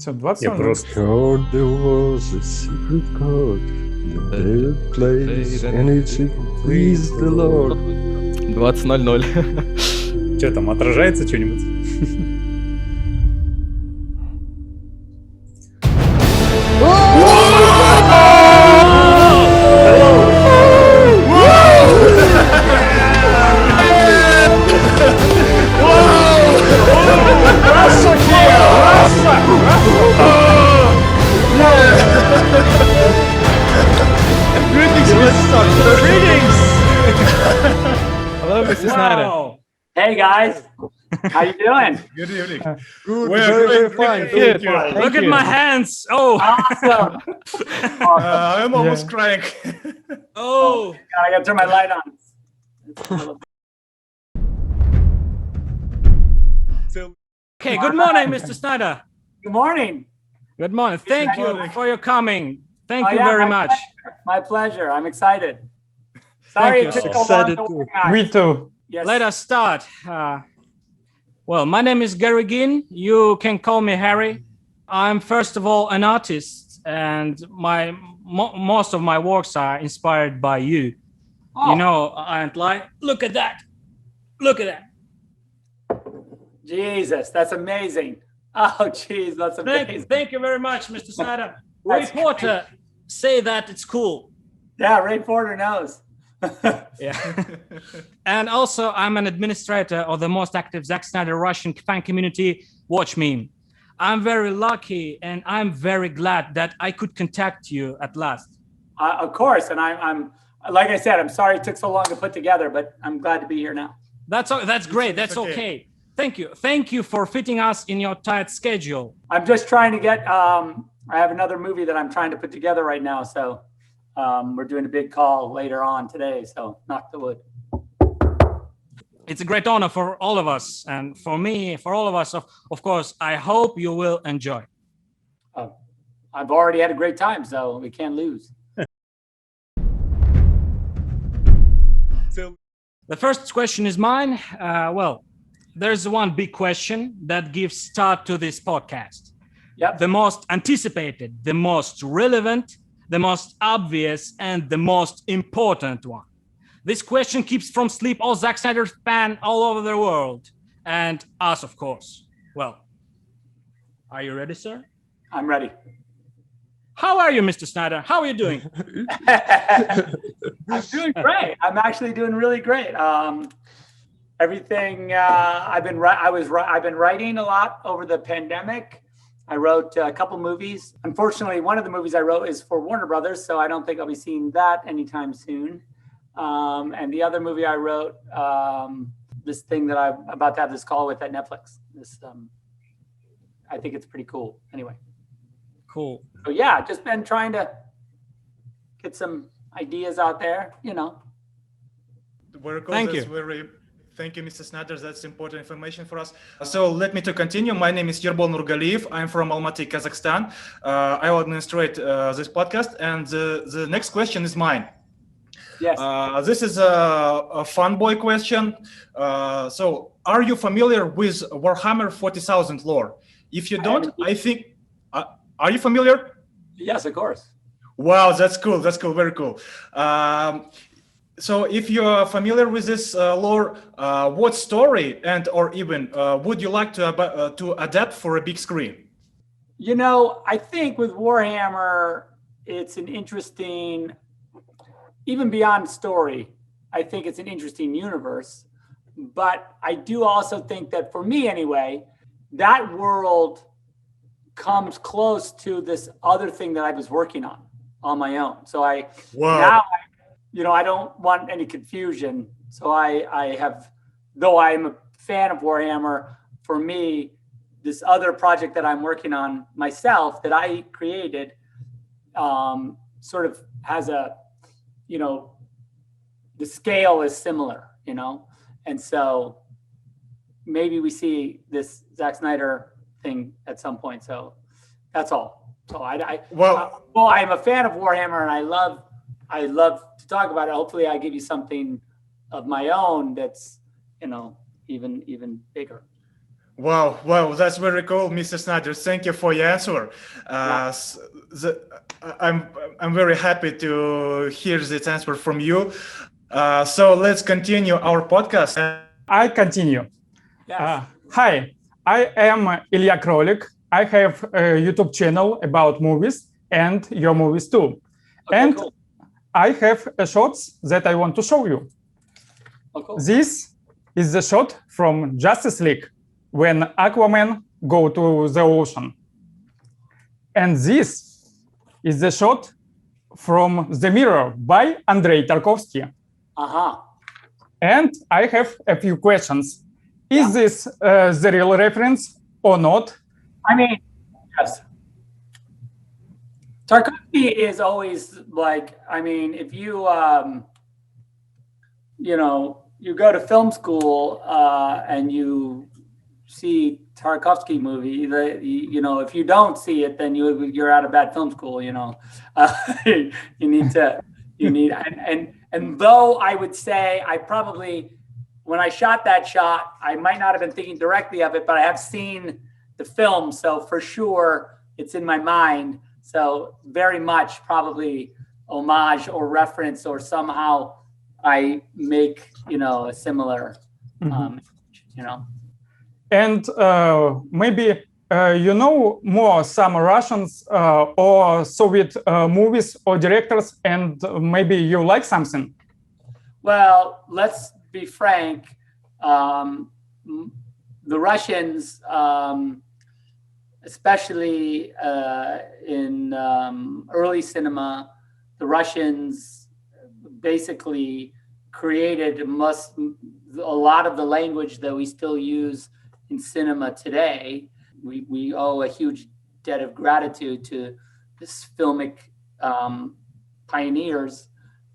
Все, 20 Я просто... Code, there was a secret code. The place, and it's please the Lord. 20:00. Что там, отражается что-нибудь? Hello, Mr. Snyder. Hey guys, how you doing? Good evening. Good, We're fine. Good. Look at my hands. Oh, Awesome. I'm almost crying. oh. I gotta turn my light on. Okay, good morning, Mr. Snyder. Good morning. Good morning. Thank you morning. for your coming. Thank you yeah, very my much. pleasure. My pleasure. I'm excited. Sorry you. it took so long Excited to too. organize. Me too. Yes. Let us start. Well, my name is Gary Ginn. You can call me Harry. I'm first of all an artist, and most of my works are inspired by you. Oh, You know, and like, look at that. Look at that. Jesus, that's amazing. Oh, geez, that's amazing. Thank you very much, Mr. Snyder. That's Reporter say that it's cool. Yeah, Ray Porter knows. Yeah. And also, I'm an administrator of the most active Zack Snyder Russian fan community, Watch Meme. I'm very lucky, and I'm very glad that I could contact you at last. Of course, and I'm like I said, I'm sorry it took so long to put together, but I'm glad to be here now. That's great. That's okay. okay. Thank you for fitting us in your tight schedule. I'm just trying to get. I have another movie that I'm trying to put together right now, so we're doing a big call later on today. So knock the wood. It's a great honor for all of us, and for me, for all of us. Of course, I hope you will enjoy. I've already had a great time, so we can't lose. The first question is mine. Well, there's one big question that gives start to this podcast. Yep. The most anticipated, the most relevant, the most obvious, and the most important one. This question keeps from sleep all Zack Snyder fans all over the world, and us, of course. Well, are you ready, sir? I'm ready. How are you, Mr. Snyder? How are you doing? I'm doing great. I'm actually doing really great. Everything I've been writing a lot over the pandemic. I wrote a couple movies. Unfortunately, one of the movies I wrote is for Warner Brothers, so I don't think I'll be seeing that anytime soon. And the other movie I wrote, this thing that I'm about to have this call with at Netflix. I think it's pretty cool. Anyway. Cool. So yeah, just been trying to get some ideas out there, you know. Thank you. Thank you, Mr. Snyder. That's important information for us. So let me to continue. My name is Yerbol Nurgaliyev. I'm from Almaty, Kazakhstan. I will administrate this podcast, and the next question is mine. Yes. This is a fanboy question. So, are you familiar with Warhammer 40,000 lore? If you don't, I think. Are you familiar? Yes, of course. Wow, that's cool. That's cool. Very cool. So if you're familiar with this lore, what story or even would you like to adapt for a big screen? You know, I think with Warhammer, it's an interesting, even beyond story, I think it's an interesting universe. But I do also think that for me anyway, that world comes close to this other thing that I was working on my own. So now, you know, I don't want any confusion. So I have, though I'm a fan of Warhammer, for me, this other project that I'm working on myself that I created sort of has a, you know, the scale is similar, you know? And so maybe we see this Zack Snyder thing at some point. So that's all. So I'm a fan of Warhammer, and I love to talk about it. Hopefully I give you something of my own that's, you know, even bigger. Wow, that's very cool, Mr. Snyder. Thank you for your answer. I'm very happy to hear this answer from you. So let's continue our podcast. I continue. Yes. Hi, I am Ilya Krolik. I have a YouTube channel about movies and your movies too. Okay, cool. I have a shots that I want to show you. Oh, cool. This is the shot from Justice League when Aquaman go to the ocean. And this is the shot from The Mirror by Andrei Tarkovsky. And I have a few questions. Is this the real reference or not? I mean, yes. Tarkovsky is always like, I mean, if you, you go to film school and you see Tarkovsky movie, if you don't see it, then you're out of bad film school, you need, and though I would say I probably, when I shot that shot, I might not have been thinking directly of it, but I have seen the film. So for sure it's in my mind. So very much probably homage or reference, or somehow I make, a similar, And maybe more some Russians or Soviet movies or directors, and maybe you like something. Well, let's be frank. The Russians, especially in early cinema, the Russians basically created a lot of the language that we still use in cinema today. We owe a huge debt of gratitude to this filmic pioneers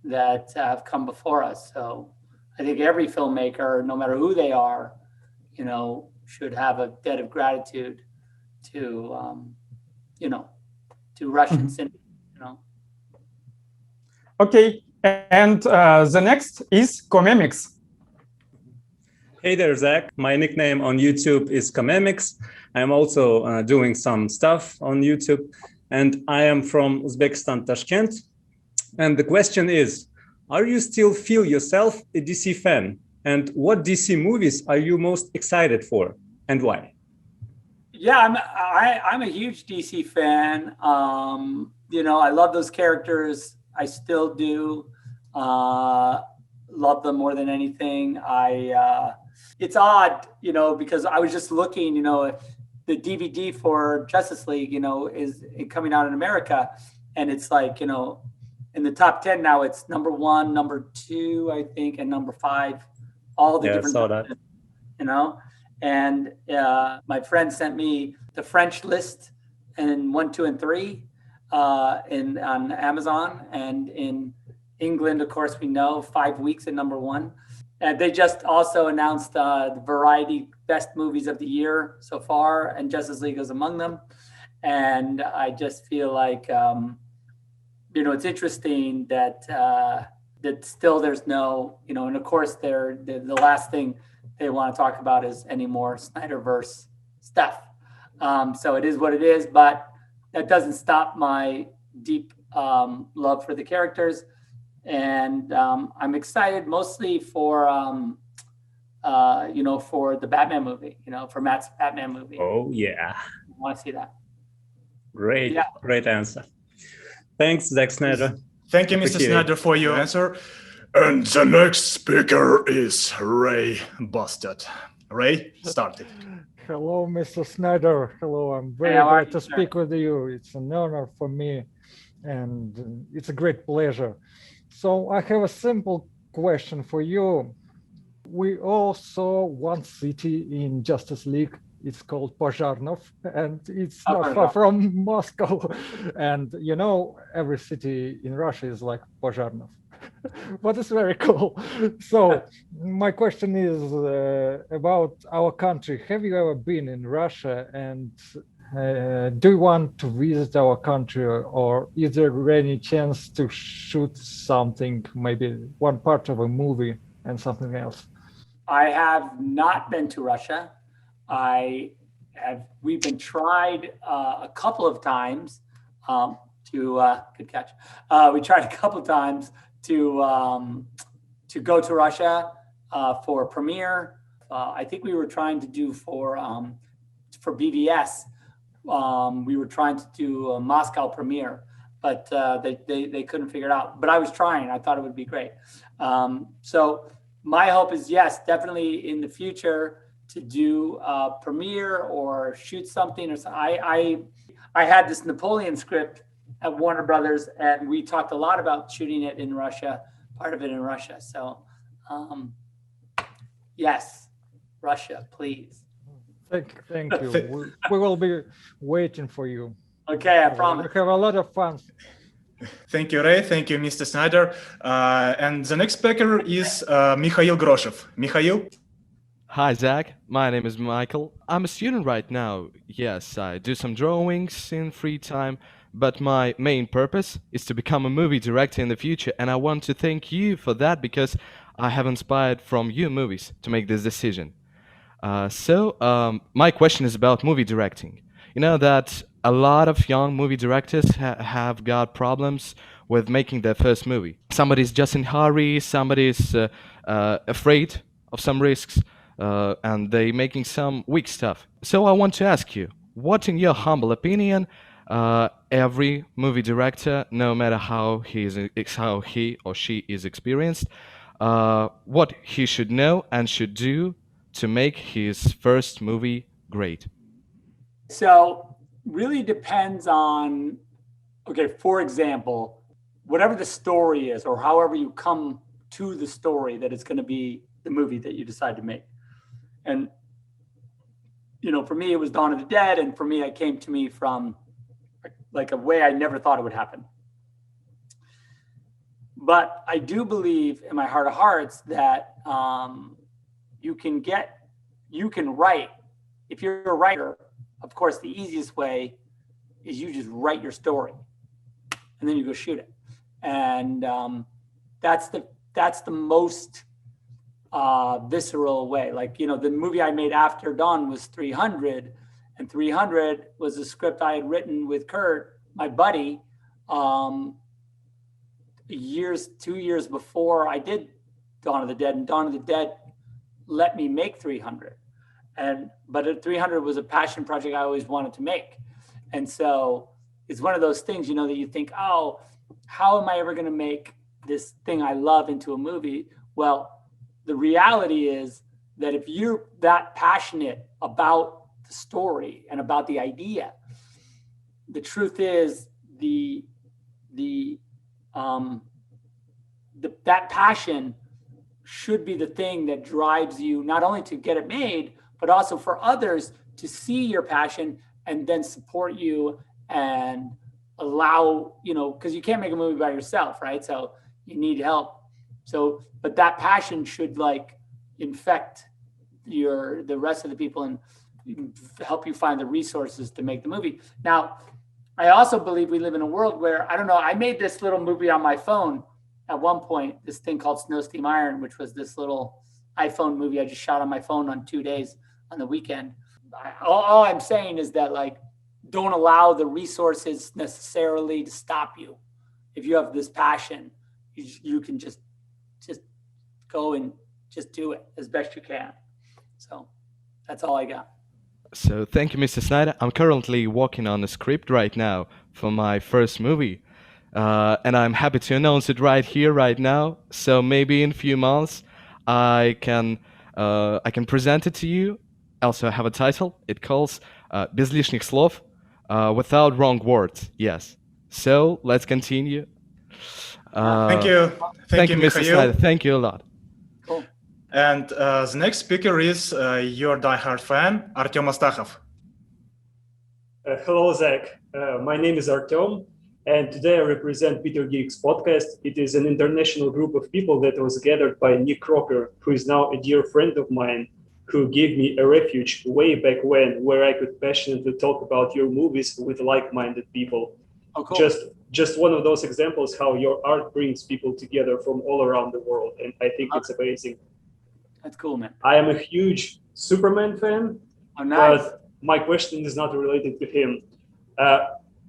that have come before us. So I think every filmmaker, no matter who they are, should have a debt of gratitude to, to Russian cinema, Okay, and the next is Comemix. Hey there, Zach. My nickname on YouTube is Comemix. I'm also doing some stuff on YouTube, and I am from Uzbekistan, Tashkent. And the question is, are you still feel yourself a DC fan? And what DC movies are you most excited for, and why? Yeah, I'm a huge DC fan. I love those characters. I still do. Love them more than anything. It's odd, because I was just looking, the DVD for Justice League, is coming out in America, and it's like, in the top 10 now, it's number 1, number 2, I think, and number 5. All the different, I saw that. And my friend sent me the French list and 1, 2, and 3 on Amazon, and in England, of course, we know 5 weeks at number 1. And they just also announced the Variety Best Movies of the Year so far, and Justice League is among them. And I just feel like, it's interesting that that still there's no, and of course the last thing they want to talk about is any more Snyderverse stuff. So it is what it is, but that doesn't stop my deep love for the characters. And I'm excited mostly for, for the Batman movie, for Matt's Batman movie. Oh, yeah. I want to see that. Great answer. Thanks, Zack Snyder. Thank you, Mr. Snyder, for your answer. And the next speaker is Ray Busted. Ray, start it. Hello, Mr. Snyder. Hello, I'm very glad to speak with you. It's an honor for me, and it's a great pleasure. So I have a simple question for you. We all saw one city in Justice League. It's called Pozharnov, and it's not far from Moscow. And every city in Russia is like Pozharnov. But it's very cool. So my question is about our country. Have you ever been in Russia, and do you want to visit our country, or is there any chance to shoot something, maybe one part of a movie and something else? I have not been to Russia. we've been tried a couple of times good catch. We tried a couple of times to go to Russia for a premiere. I think we were trying to do for BBS. We were trying to do a Moscow premiere, but they couldn't figure it out. But I was trying. I thought it would be great. So my hope is, yes, definitely in the future to do a premiere or shoot something. Or I had this Napoleon script at Warner Brothers, and we talked a lot about shooting it in Russia, part of it in Russia. So yes, Russia, please. Thank you. We will be waiting for you. Okay, I promise. We have a lot of fun. Thank you, Ray. Thank you, Mr. Snyder. And the next speaker is Mikhail Groshev. Mikhail? Hi, Zach. My name is Michael. I'm a student right now. Yes, I do some drawings in free time, but my main purpose is to become a movie director in the future, and I want to thank you for that because I have inspired from your movies to make this decision. My question is about movie directing. You know that a lot of young movie directors have got problems with making their first movie. Somebody's just in a hurry, somebody's afraid of some risks, and they making some weak stuff. So I want to ask you, what in your humble opinion, every movie director, no matter how he or she is experienced, what he should know and should do to make his first movie great? So really depends on, okay, for example, whatever the story is, or however you come to the story that it's going to be the movie that you decide to make. And, you know, for me, it was Dawn of the Dead. And for me, it came to me from like a way I never thought it would happen. But I do believe in my heart of hearts that you can write. If you're a writer, of course, the easiest way is you just write your story and then you go shoot it. And that's the most visceral way. Like, you know, the movie I made after Dawn was 300, and 300 was a script I had written with Kurt, my buddy, 2 years before I did Dawn of the Dead, and Dawn of the Dead let me make 300. But 300 was a passion project I always wanted to make. And so it's one of those things, you know, that you think, oh, how am I ever going to make this thing I love into a movie? Well, the reality is that if you're that passionate about the story and about the idea, the truth is that passion should be the thing that drives you not only to get it made, but also for others to see your passion and then support you and allow, you know, because you can't make a movie by yourself, right? So you need help. So, but that passion should like infect the rest of the people and help you find the resources to make the movie. Now, I also believe we live in a world where, I don't know, I made this little movie on my phone at one point, this thing called Snow Steam Iron, which was this little iPhone movie I just shot on my phone on 2 days on the weekend. All I'm saying is that, like, don't allow the resources necessarily to stop you. If you have this passion, you can just go and just do it as best you can. So that's all I got. So thank you, Mr. Snyder. I'm currently working on a script right now for my first movie. And I'm happy to announce it right here, right now. So maybe in a few months, I can present it to you. Also, I have a title. It calls "Без лишних слов," without wrong words. Yes. So let's continue. Thank you, Mr. Snyder. Thank you a lot. Cool. And the next speaker is your diehard fan, Artem Astachov. Hello, Zach. My name is Artem. And today I represent Peter Geek's podcast. It is an international group of people that was gathered by Nick Crocker, who is now a dear friend of mine, who gave me a refuge way back when, where I could passionately talk about your movies with like-minded people. Oh, cool. Just one of those examples how your art brings people together from all around the world. And I think it's amazing. That's cool, man. I am a huge Superman fan. Oh, nice. But my question is not related to him.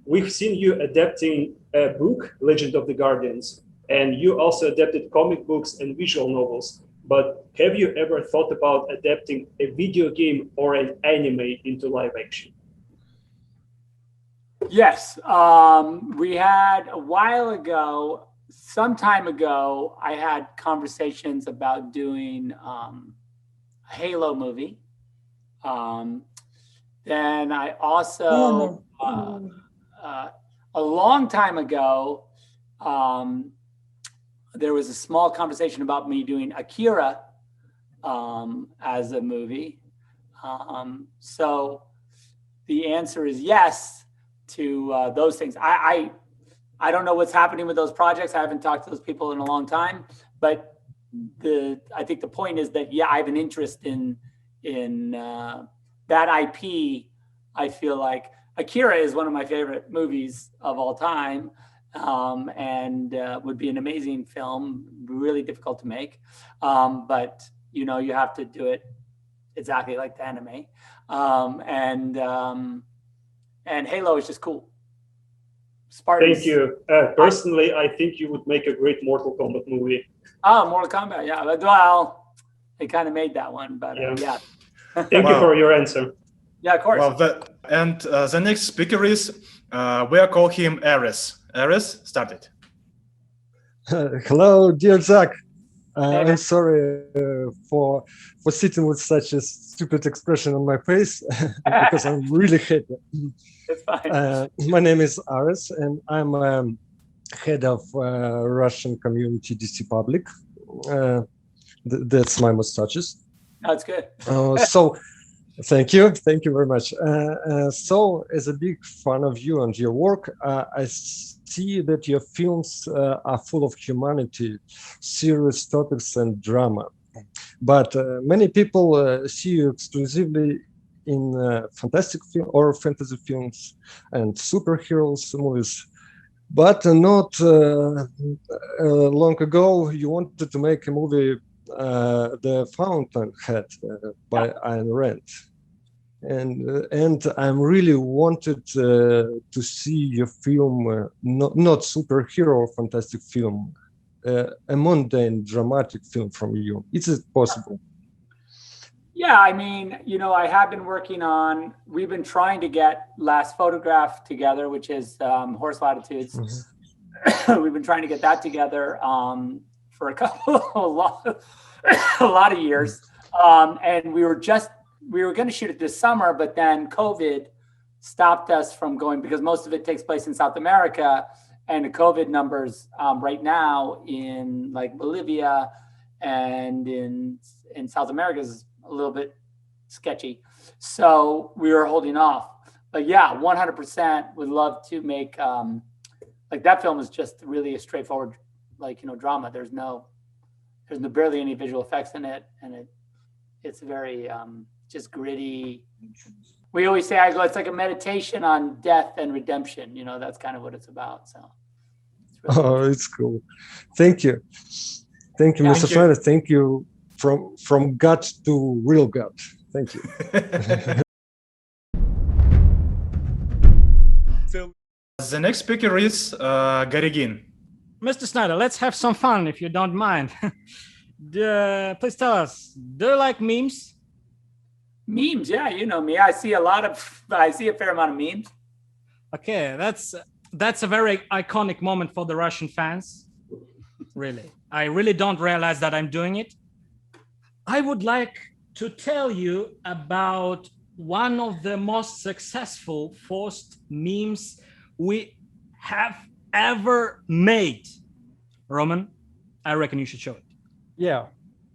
We've seen you adapting a book, Legend of the Guardians, and you also adapted comic books and visual novels. But have you ever thought about adapting a video game or an anime into live action? Yes, we had a while ago, some time ago, I had conversations about doing a Halo movie. Then I also, a long time ago, there was a small conversation about me doing Akira as a movie. So the answer is yes to those things. I don't know what's happening with those projects. I haven't talked to those people in a long time, but I think the point is that, yeah, I have an interest in that IP. I feel like Akira is one of my favorite movies of all time, and would be an amazing film, really difficult to make. But, you know, you have to do it exactly like the anime. And Halo is just cool. Spartans. Thank you. Personally, I think you would make a great Mortal Kombat movie. Oh, Mortal Kombat, yeah. Well, they kind of made that one, but yeah. Thank you for your answer. Yeah, of course. Well, the next speaker is, we'll call him Ares. Ares, start it. Hello, dear Zach. I'm sorry for sitting with such a stupid expression on my face because I'm really happy. It's fine. My name is Ares, and I'm head of Russian community DC Public. That's my mustaches. That's good. So, thank you very much. So, as a big fan of you and your work, I see that your films are full of humanity, serious topics, and drama. But many people see you exclusively in fantastic or fantasy films and superheroes movies. But not long ago, you wanted to make a movie, The Fountainhead by Ayn Rand. And I'm really wanted to see your film, not superhero or fantastic film, a mundane, dramatic film from you. Is it possible? Yeah, I mean, you know, I have been working on, we've been trying to get Last Photograph together, which is Horse Latitudes. Mm-hmm. We've been trying to get that together for a lot of years. And we were going to shoot it this summer, but then COVID stopped us from going, because most of it takes place in South America, and the COVID numbers right now in like Bolivia and in South America is a little bit sketchy. So we were holding off. But yeah, 100% would love to make, like that film is just really a straightforward, like, you know, drama. There's barely any visual effects in it. And it's very just gritty. We always say, it's like a meditation on death and redemption. You know, that's kind of what it's about. So. It's really it's cool. Thank you. Thank you, Mr. Snyder. Thank you from gut to real gut. Thank you. The next speaker is Garigin. Mr. Snyder, let's have some fun if you don't mind. Please tell us, do you like memes? Memes, yeah, you know me. I see a fair amount of memes. Okay, that's a very iconic moment for the Russian fans. Really. I really don't realize that I'm doing it. I would like to tell you about one of the most successful forced memes we have ever made. Roman, I reckon you should show it. Yeah,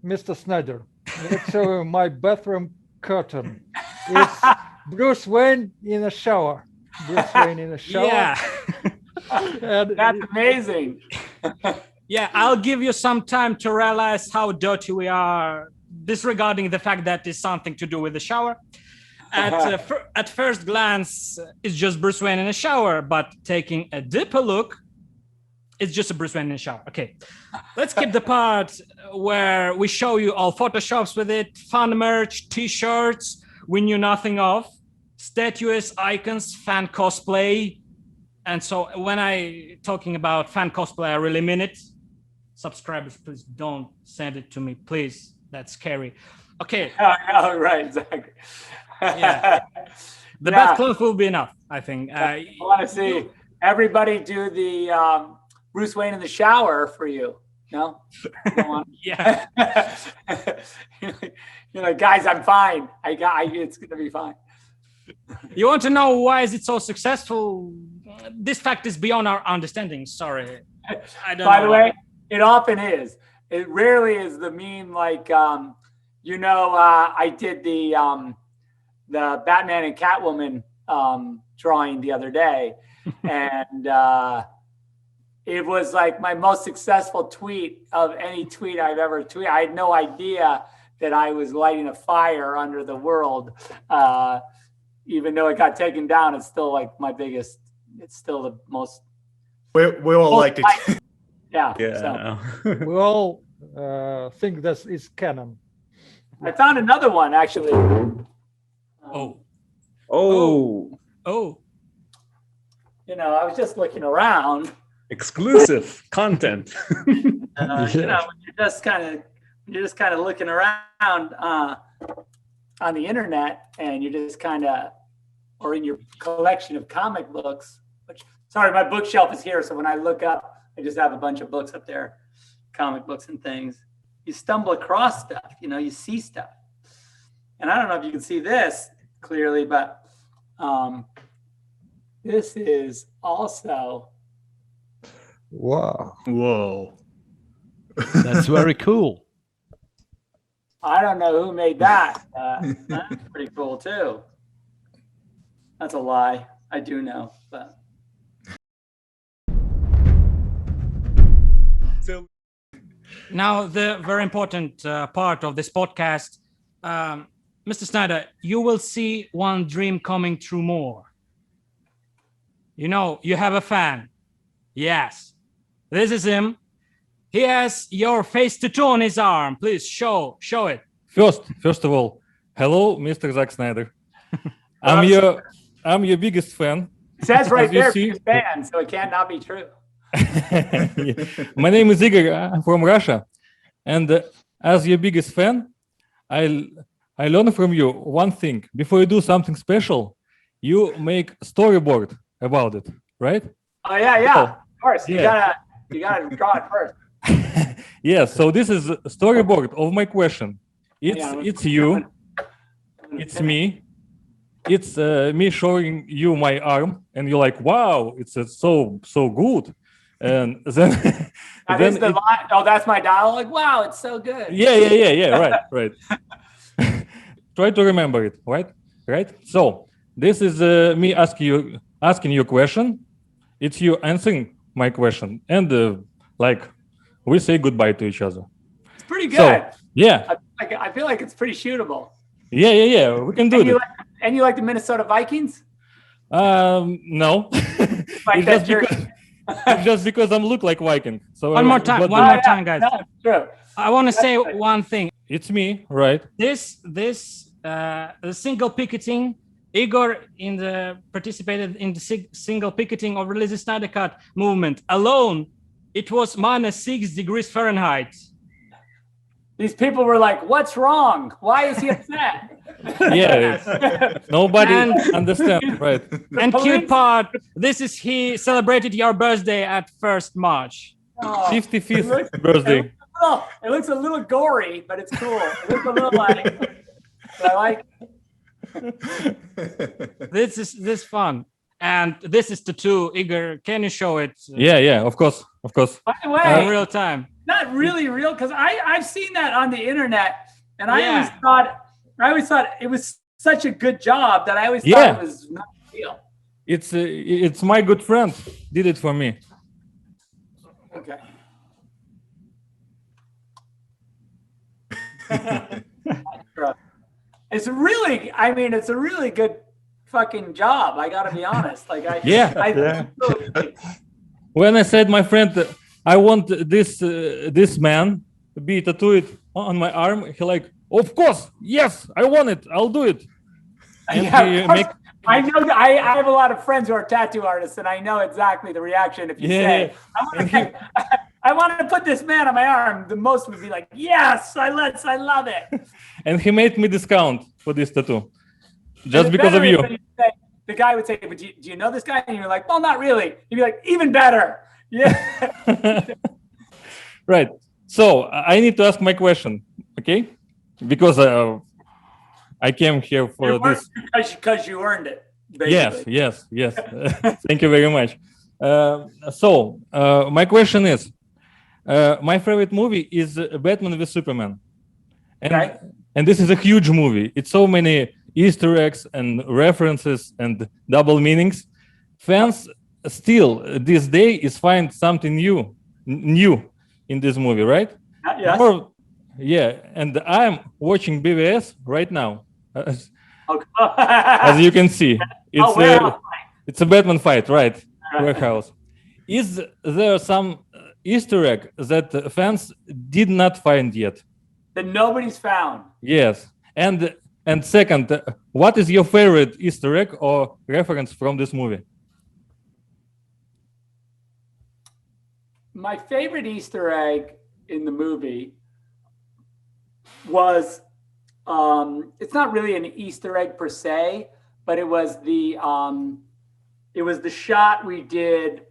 Mr. Snyder, let's show you my bathroom curtain. It's Bruce Wayne in a shower. Bruce Wayne in a shower. Yeah. That's amazing. Yeah, I'll give you some time to realize how dirty we are, disregarding the fact that it's something to do with the shower. At first glance, it's just Bruce Wayne in a shower, but taking a deeper look, it's just a Bruce Wayne in a shower. Okay, let's keep the part where we show you all Photoshops with it, fun merch, t-shirts. we knew nothing of. Statues, icons, fan cosplay. And so when I talking about fan cosplay, I really mean it. Subscribers, please don't send it to me, please. That's scary. Okay. Oh, right, exactly. Yeah. The bad clothes will be enough, I think. I want to see everybody do the Bruce Wayne in the shower for you. No? Yeah. You're like, guys, I'm fine. It's going to be fine. You want to know why is it so successful? This fact is beyond our understanding. Sorry. I don't know. By the way, it often is. It rarely is the meme like, I did the Batman and Catwoman drawing the other day. And it was like my most successful tweet of any tweet I've ever tweeted. I had no idea that I was lighting a fire under the world. Even though it got taken down, it's still like my biggest, it's still the most. We all liked it. Yeah. Yeah. So. We all think that it's Canon. I found another one actually. Oh. You know, I was just looking around. Exclusive content. You know, you're just kind of looking around on the internet, and you're just kind of, or in your collection of comic books. Which, sorry, my bookshelf is here, so when I look up, I just have a bunch of books up there, comic books and things. You stumble across stuff, you know, you see stuff, and I don't know if you can see this clearly, but this is also. Wow. Whoa. That's very cool. I don't know who made that. That's pretty cool too. That's a lie. I do know, but. Now, the very important part of this podcast, Mr. Snyder, you will see one dream coming true more. You know, you have a fan. Yes, this is him. He has your face tattoo on his arm. Please show it. First of all, hello, Mr. Zack Snyder. I'm your biggest fan. It says right there, see. fan, so it cannot be true. My name is Igor. I'm from Russia, and as your biggest fan, I learned from you one thing. Before you do something special, you make storyboard about it, right? Oh yeah, So, of course. You gotta draw it first. Yes. So this is a storyboard of my question. It's you. It's me. It's me showing you my arm, and you're like, "Wow, it's so good." And then, line. Oh, that's my dialogue. Wow, it's so good. Yeah. Right. Try to remember it. Right. So this is me asking you a question. It's you answering my question, and we say goodbye to each other. It's pretty good. So, yeah. I feel like it's pretty shootable. Yeah. We can do it. And you like the Minnesota Vikings? No. It's just because I look like Viking. So One more time, guys. No, true. I want to say one thing. It's me, right? The single picketing, Igor participated in the single picketing of Release the Snyder Cut movement alone. It was -6 degrees Fahrenheit. These people were like, "What's wrong? Why is he upset?" Nobody understands, right? And cute part, this is he celebrated your birthday at 1st March. 55th birthday. It looks a little gory, but it's cool. It looks a little but I like This is fun. And this is tattoo. Igor, can you show it? Yeah, of course. By the way, in real time. Not really real, because I've seen that on the internet, and I always thought it was such a good job that I always thought it was not real. It's my good friend did it for me. Okay. It's a really good fucking job. I gotta be honest. When I said my friend, I want this man to be tattooed on my arm, he like, of course, yes, I want it, I'll do it. And Yeah, of course. I know that I have a lot of friends who are tattoo artists, and I know exactly the reaction if you say, I want to put this man on my arm. The most would be like, yes, I love it. And he made me discount for this tattoo, just because of you. The guy would say, but do you know this guy? And you're like, well, not really. He'd be like, even better. Yeah. Right. So I need to ask my question, okay? Because I came here for this. Because you earned it. Basically. Yes. Thank you very much. So my question is, my favorite movie is Batman v Superman. And this is a huge movie. It's so many Easter eggs and references and double meanings. Fans still this day is find something new in this movie, right? Yes. And I'm watching BVS right now. As you can see, it's a Batman fight, right? Warehouse. Is there some Easter egg that fans did not find yet? That nobody's found. Yes. And second, what is your favorite Easter egg or reference from this movie? My favorite Easter egg in the movie was, it's not really an Easter egg per se, but it was the shot we did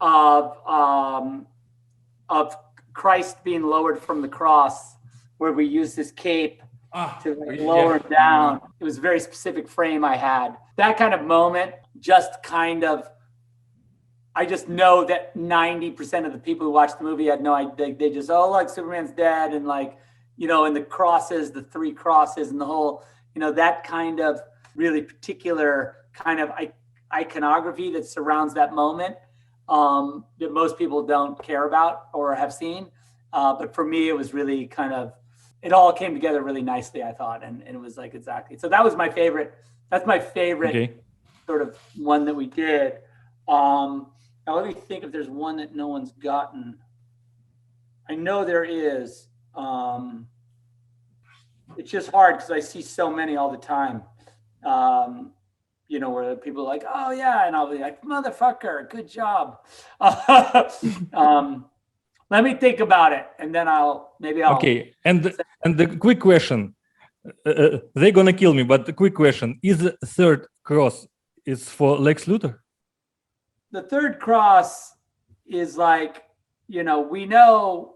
of Christ being lowered from the cross, where we used this cape to lower him down. It was a very specific frame I had. That kind of moment just kind of, I just know that 90% of the people who watched the movie had no idea. They just, like Superman's dead, and like, and the crosses, the 3 crosses, and the whole, that kind of really particular kind of iconography that surrounds that moment that most people don't care about or have seen. But for me, it was really kind of, it all came together really nicely, I thought. And it was like, exactly. So that was my favorite. That's my favorite sort of one that we did. Now let me think if there's one that no one's gotten. I know there is. It's just hard because I see so many all the time. Where people are like, oh yeah, and I'll be like, motherfucker, good job. Let me think about it, and then I'll. Okay, and the quick question, they're gonna kill me, but the quick question: is the 3rd cross is for Lex Luthor? The 3rd cross is like, we know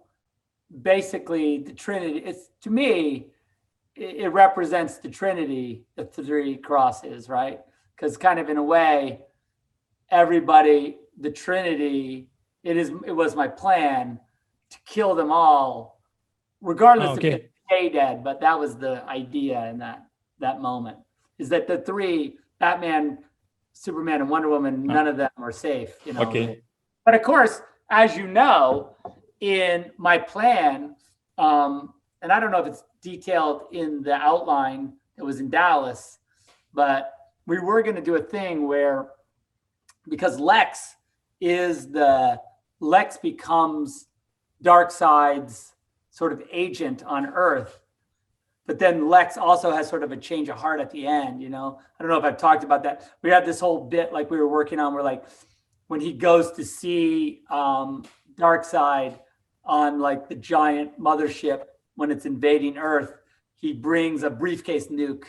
basically the Trinity. It's, to me, it represents the Trinity, the 3 crosses, right? Because kind of in a way, everybody, the Trinity, it was my plan to kill them all, regardless of if they dead, but that was the idea in that moment, is that the 3, Batman, Superman, and Wonder Woman, none of them are safe. But of course, as you know, in my plan, and I don't know if it's detailed in the outline that was in Dallas, but we were going to do a thing where, because Lex becomes Darkseid's sort of agent on Earth, but then Lex also has sort of a change of heart at the end. I don't know if I've talked about that. We had this whole bit like we were working on where, like, when he goes to see Darkseid on like the giant mothership when it's invading Earth, he brings a briefcase nuke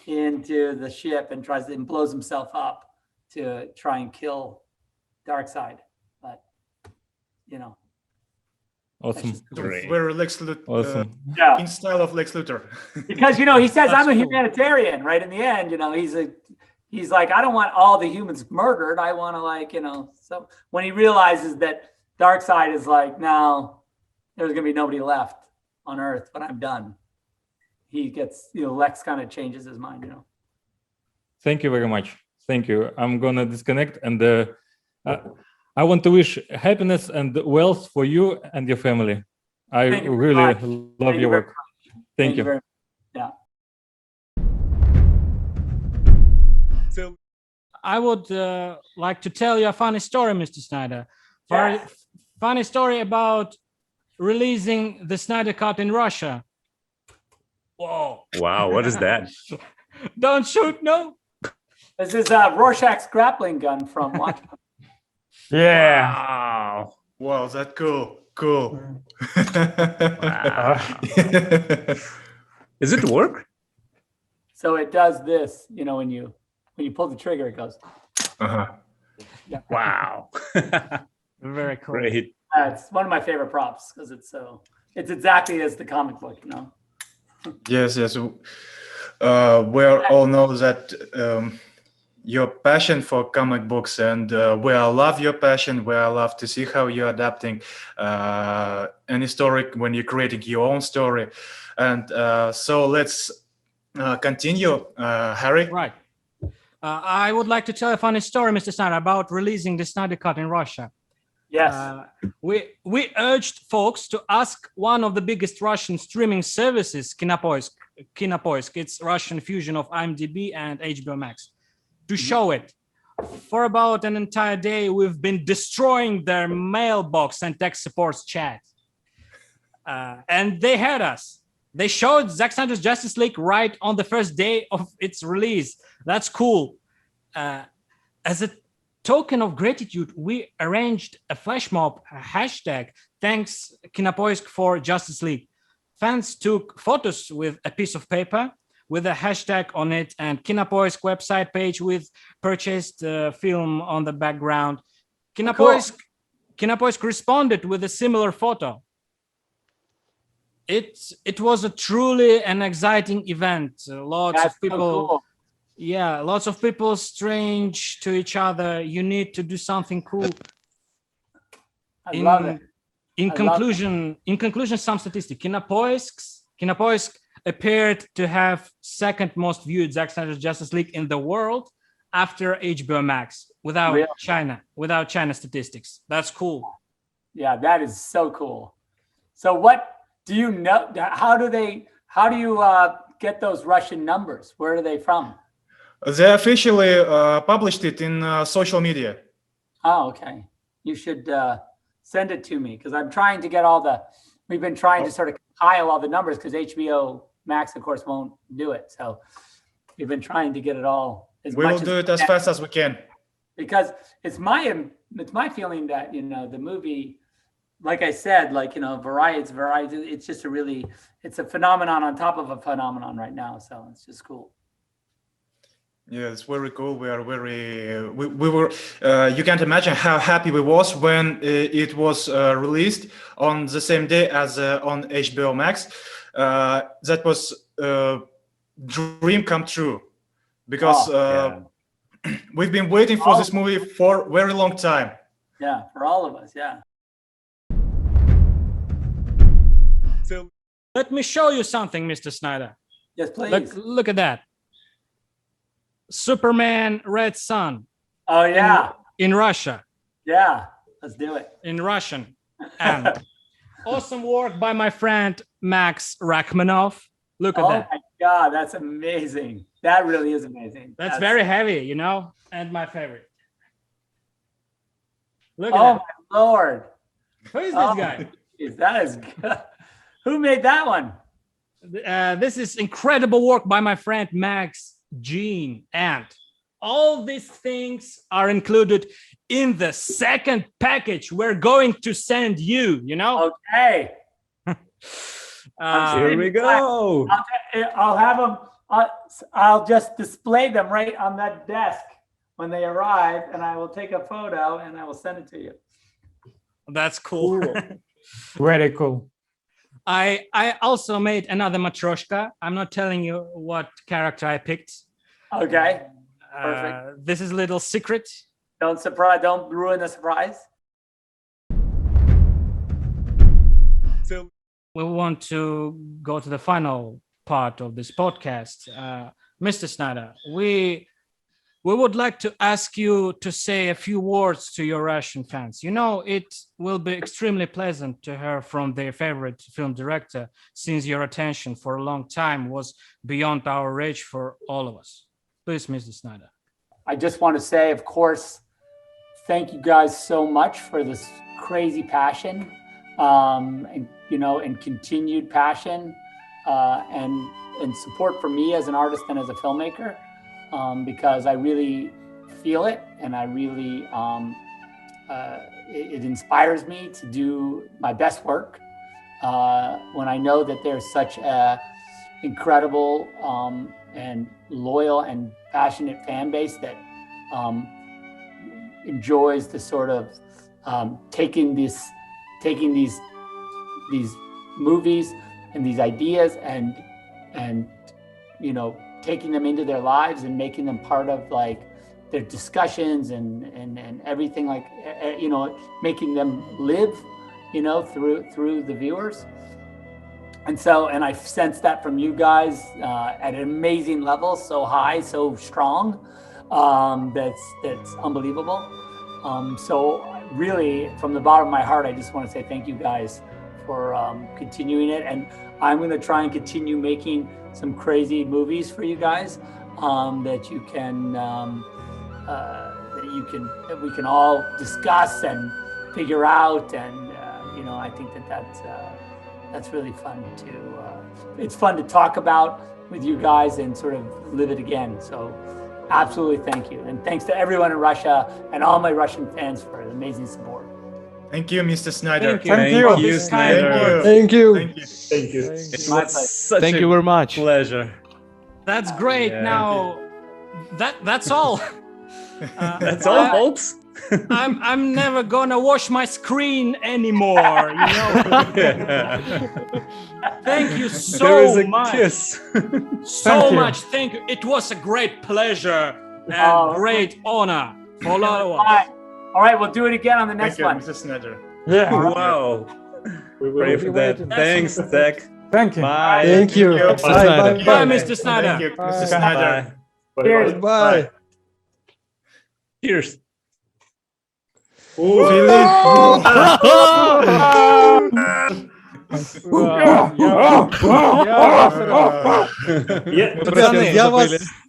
into the ship and blows himself up to try and kill Darkseid. But awesome, very Lex Luthor, awesome. In style of Lex Luthor. Because he says I'm a humanitarian, right? In the end, he's like, I don't want all the humans murdered. I want to So when he realizes that Darkseid is like, no, there's gonna be nobody left on Earth, but I'm done. He gets, Lex kind of changes his mind, Thank you very much. Thank you. I'm gonna disconnect, and I want to wish happiness and wealth for you and your family. I really love your work. Thank you. Yeah. So I would like to tell you a funny story, Mr. Snyder. Funny story about releasing the Snyder Cut in Russia. Whoa! Wow, what is that? Don't shoot, no. This is Rorschach's grappling gun from Watchmen. Yeah. Wow. Wow, that's cool. Cool. Does it work? So it does this, you know, when you pull the trigger, it goes. Uh-huh. Yeah. Wow. Very cool. Great. It's one of my favorite props because it's exactly as the comic book, you know. Yes, yes. We all know that your passion for comic books, and we all love your passion. We all love to see how you're adapting any story when you're creating your own story. And so let's continue, Harry. Right. I would like to tell a funny story, Mr. Snyder, about releasing the Snyder Cut in Russia. Yes. We urged folks to ask one of the biggest Russian streaming services, Kinopoisk. It's Russian fusion of IMDb and HBO Max, to show it. For about an entire day, we've been destroying their mailbox and tech supports chat. And they had us. They showed Zack Snyder's Justice League right on the first day of its release. That's cool. As a token of gratitude, we arranged a flash mob hashtag, thanks Kinopoisk for Justice League. Fans took photos with a piece of paper with a hashtag on it, and Kinopoisk website page with purchased film on the background. Kinopoisk responded with a similar photo. It was a truly an exciting event. Lots of people. So cool. Yeah, lots of people strange to each other. You need to do something cool. I love it. In conclusion, some statistics. Kinopoisk appeared to have second most viewed Zack Snyder's Justice League in the world after HBO Max, without China statistics. That's cool. Yeah, that is so cool. So what do you know? How do you get those Russian numbers? Where are they from? They officially published it in social media. Oh, okay. You should send it to me because I'm trying to get we've been trying to sort of compile all the numbers because HBO Max, of course, won't do it. So we've been trying to get it all. We will do it as fast as we can. Because it's my feeling that, you know, the movie, like I said, like, you know, Variety, it's just it's a phenomenon on top of a phenomenon right now. So it's just cool. Yeah, it's very cool. We were, you can't imagine how happy we was when it was released on the same day as on HBO Max. That was dream come true because we've been waiting for this movie for a very long time. Yeah, for all of us, yeah. So let me show you something, Mr. Snyder. Yes, please. Look at that. Superman Red Sun. Oh, yeah. In Russia. Yeah, let's do it. In Russian. And awesome work by my friend Max Rachmanov. Look at that. Oh my God, that's amazing. That really is amazing. That's very heavy, you know, and my favorite. Look at that. Oh my Lord. Who is this guy? Geez, that is good. Who made that one? This is incredible work by my friend Max Gene, and all these things are included in the second package we're going to send you, you know? Okay. Here we go. I'll have them, I'll just display them right on that desk when they arrive, and I will take a photo and I will send it to you. That's cool. Very cool. I also made another Matryoshka. I'm not telling you what character I picked. Okay. Perfect. This is a little secret. Don't ruin the surprise. So we want to go to the final part of this podcast. Mr. Snyder, we would like to ask you to say a few words to your Russian fans. You know, it will be extremely pleasant to hear from their favorite film director, since your attention for a long time was beyond our reach for all of us. Please, Mr. Snyder. I just want to say, of course, thank you guys so much for this crazy passion, and, you know, and continued passion. and support for me as an artist and as a filmmaker, because I really feel it, and I really it inspires me to do my best work when I know that there's such a incredible and loyal and passionate fan base that enjoys the sort of taking these movies and these ideas and you know, taking them into their lives and making them part of like their discussions and everything, like, you know, making them live, you know, through the viewers. And so, and I sense that from you guys at an amazing level, so high, so strong, that's unbelievable. So really, from the bottom of my heart, I just want to say thank you guys for continuing it. And I'm going to try and continue making some crazy movies for you guys that you can, that we can all discuss and figure out. And, you know, I think that's really fun it's fun to talk about with you guys and sort of live it again. So absolutely thank you. And thanks to everyone in Russia and all my Russian fans for the amazing support. Thank you, Mr. Snyder. Thank you, Snyder. Thank you. Thank you. It was such Thank a you very much. pleasure. That's great. Yeah. Now, that's all. That's all, folks. I'm never gonna wash my screen anymore. You know. Thank you There is so a much. kiss. So much. Thank you. It was a great pleasure and great honor for all of us. All right, we'll do it again on the next Thank you, one. Mr. Snyder. Yeah. Wow. Pray for that. Thanks, Zach. Thank you. Bye. Thank you. Bye. Bye. Bye, Mr. Snyder. Thank you, Mr. Bye. Snyder. Cheers. Bye. Cheers.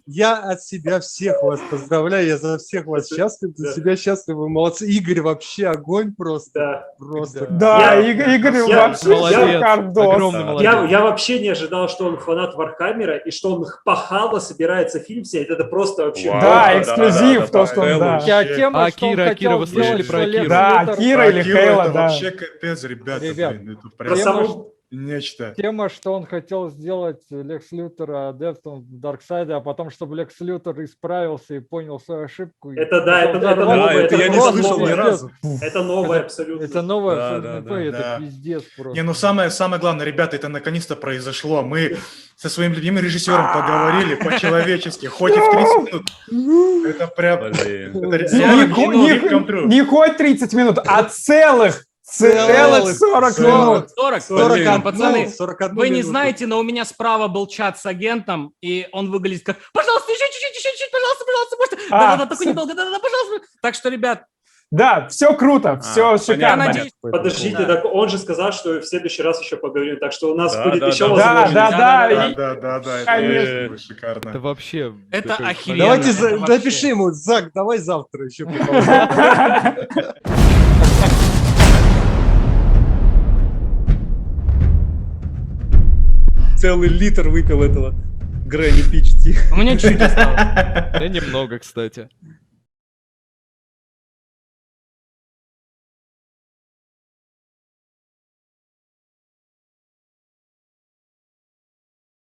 Я от себя всех вас поздравляю, я за всех вас счастлив, за себя счастлив, вы молодцы. Игорь вообще огонь просто. Просто. Да, Игорь вообще Молодец. шикардос. Огромный молодец. Я вообще не ожидал, что он фанат Вархаммера и что он пахало собирается фильм снять. Это просто вообще... Да, эксклюзив, то, что он, да. Тема, что он Кира, хотел вы слышали сделать про Лекс Киру? Да, Лютер. Кира или Хейла, это да. вообще капец, ребята. Ребят, Блин, это Про прям саму... нечто. Тема, что он хотел сделать Лекс Лютера адептом в Дарксайде, а потом, чтобы Лекс Лютер исправился и понял свою ошибку. Это да, это новое. это я не просто слышал новое. ни разу. Это новое абсолютно. Это новое Да, абсолютно, да, это да. пиздец просто. Не, ну самое главное, ребята, это наконец-то произошло. Мы со своим любимым режиссером поговорили по-человечески, хоть и в 30 минут. Это прям... Блин. Это реально Не хоть 30 минут, а целых 40 минут. 40, пацаны. 41 Вы не минуту. знаете, но у меня справа был чат с агентом, и он выглядит как «Пожалуйста, еще чуть-чуть, пожалуйста, можете?» Да-да-да, только недолго, да-да-да, пожалуйста. Так что, ребят, Да, все круто, все я шикарно. надеюсь... Подождите, Да. так он же сказал, что в следующий раз еще поговорим, так что у нас Да, будет да, еще да. возможность. Да, Да, Конечно. это будет шикарно. Это вообще... Это такой охеренно. Давайте Это вообще- напиши ему, Зак, давай завтра еще поговорим. Целый литр выпил этого Грэнни Пич Ти. У меня чуть осталось. Да немного, кстати.